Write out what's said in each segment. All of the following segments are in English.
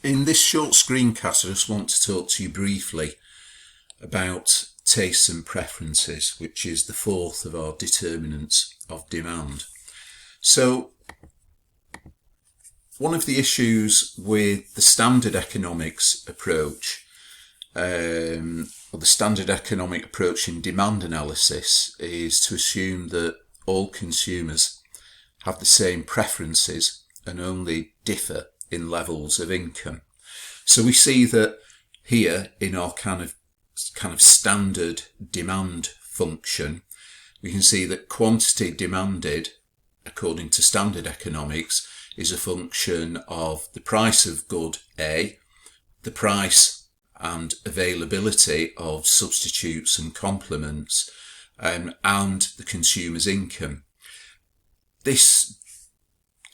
In this short screencast, I just want to talk to you briefly about tastes and preferences, which is the fourth of our determinants of demand. So, one of the issues with the standard economics approach, or the standard economic approach in demand analysis, is to assume that all consumers have the same preferences and only differ in levels of income. So we see that here in our kind of standard demand function, we can see that quantity demanded, according to standard economics, is a function of the price of good A, the price and availability of substitutes and complements, and the consumer's income. This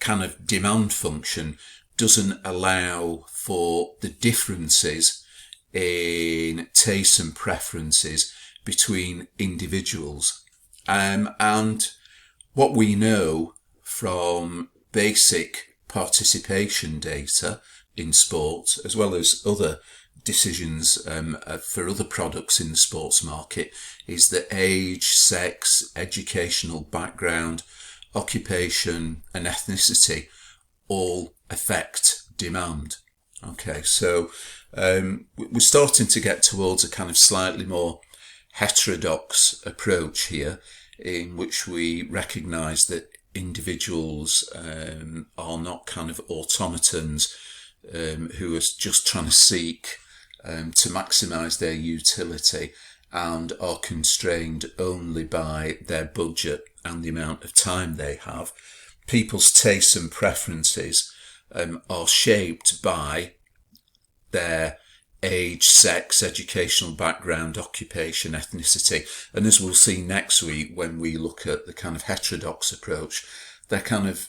kind of demand function doesn't allow for the differences in tastes and preferences between individuals. And what we know from basic participation data in sport, as well as other decisions for other products in the sports market, is that age, sex, educational background, occupation and ethnicity all affect demand. Okay, so we're starting to get towards a kind of slightly more heterodox approach here, in which we recognise that individuals are not kind of automatons who are just trying to seek to maximise their utility and are constrained only by their budget and the amount of time they have. People's tastes and preferences are shaped by their age, sex, educational background, occupation, ethnicity. And as we'll see next week when we look at the kind of heterodox approach, their kind of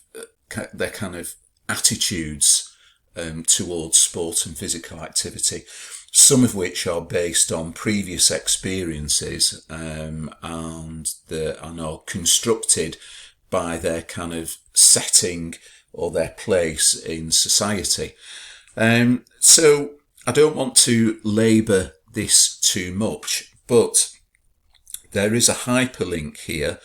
attitudes towards sport and physical activity, some of which are based on previous experiences and are constructed by their kind of setting or their place in society. So I don't want to labour this too much, but there is a hyperlink here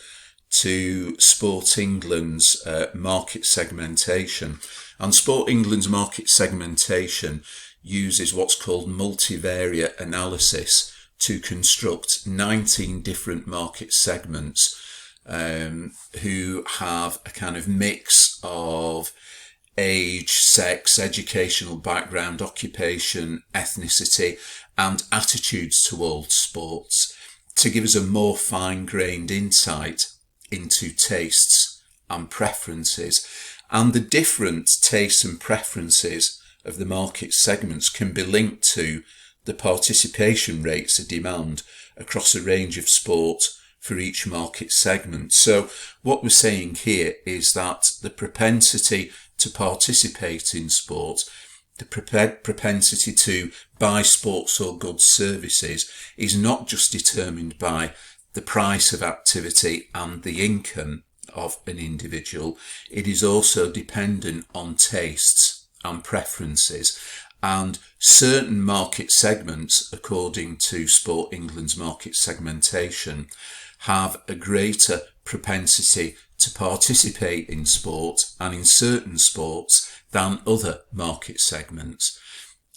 to Sport England's market segmentation. And Sport England's market segmentation uses what's called multivariate analysis to construct 19 different market segments who have a kind of mix of age, sex, educational background, occupation, ethnicity, and attitudes towards sports to give us a more fine-grained insight into tastes and preferences. And the different tastes and preferences of the market segments can be linked to the participation rates of demand across a range of sport for each market segment. So what we're saying here is that the propensity to participate in sport, the propensity to buy sports or goods services, is not just determined by the price of activity and the income of an individual. It is also dependent on tastes and preferences. And certain market segments, according to Sport England's market segmentation, have a greater propensity to participate in sport and in certain sports than other market segments.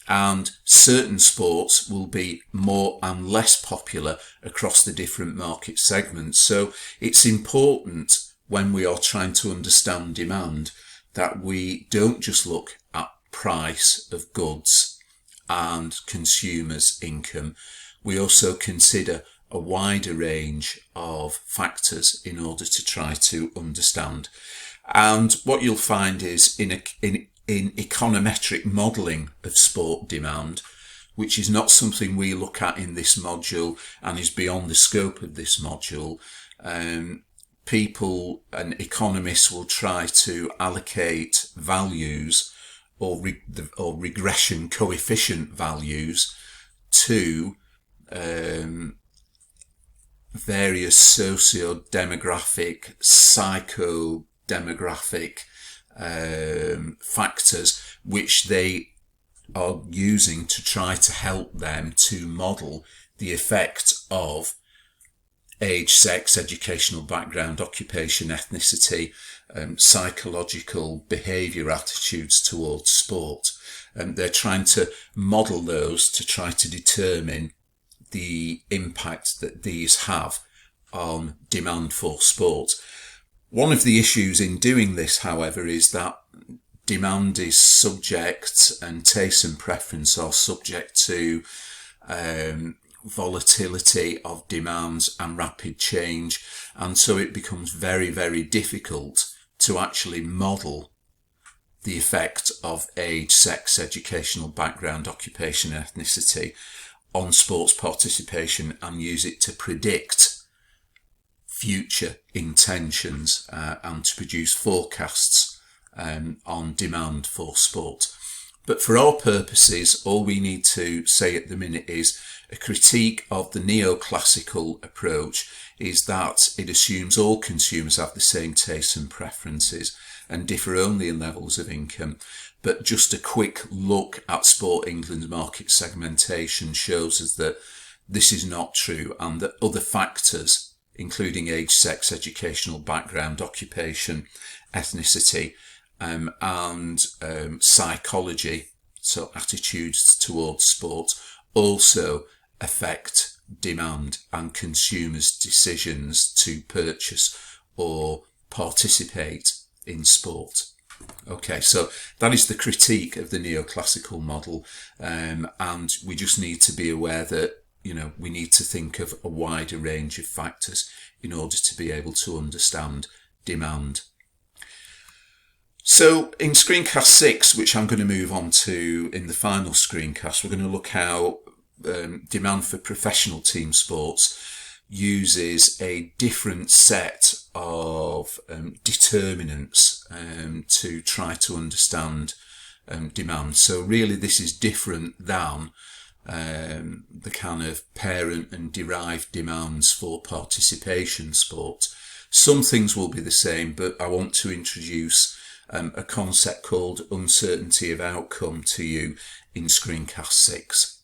And certain sports will be more and less popular across the different market segments. So it's important when we are trying to understand demand that we don't just look at price of goods and consumers' income. We also consider a wider range of factors in order to try to understand. And what you'll find is in econometric modelling of sport demand, which is not something we look at in this module and is beyond the scope of this module, people and economists will try to allocate values or regression coefficient values to various socio-demographic, psycho-demographic factors, which they are using to try to help them to model the effect of age, sex, educational background, occupation, ethnicity, psychological behaviour, attitudes towards sport. They're trying to model those to try to determine the impact that these have on demand for sport. One of the issues in doing this, however, is that demand is subject, and taste and preference are subject to volatility of demands and rapid change, and so it becomes very, very difficult to actually model the effect of age, sex, educational background, occupation, ethnicity on sports participation and use it to predict future intentions and to produce forecasts on demand for sport. But for our purposes, all we need to say at the minute is a critique of the neoclassical approach is that it assumes all consumers have the same tastes and preferences and differ only in levels of income. But just a quick look at Sport England's market segmentation shows us that this is not true, and that other factors, including age, sex, educational background, occupation, ethnicity, and psychology, so attitudes towards sport, also affect demand and consumers' decisions to purchase or participate in sport. Okay, so that is the critique of the neoclassical model, and we just need to be aware that, you know, we need to think of a wider range of factors in order to be able to understand demand. So in Screencast 6, which I'm going to move on to in the final screencast, we're going to look how demand for professional team sports uses a different set of determinants to try to understand demand. So really this is different than the kind of parent and derived demands for participation sport. Some things will be the same, but I want to introduce a concept called uncertainty of outcome to you in Screencast 6.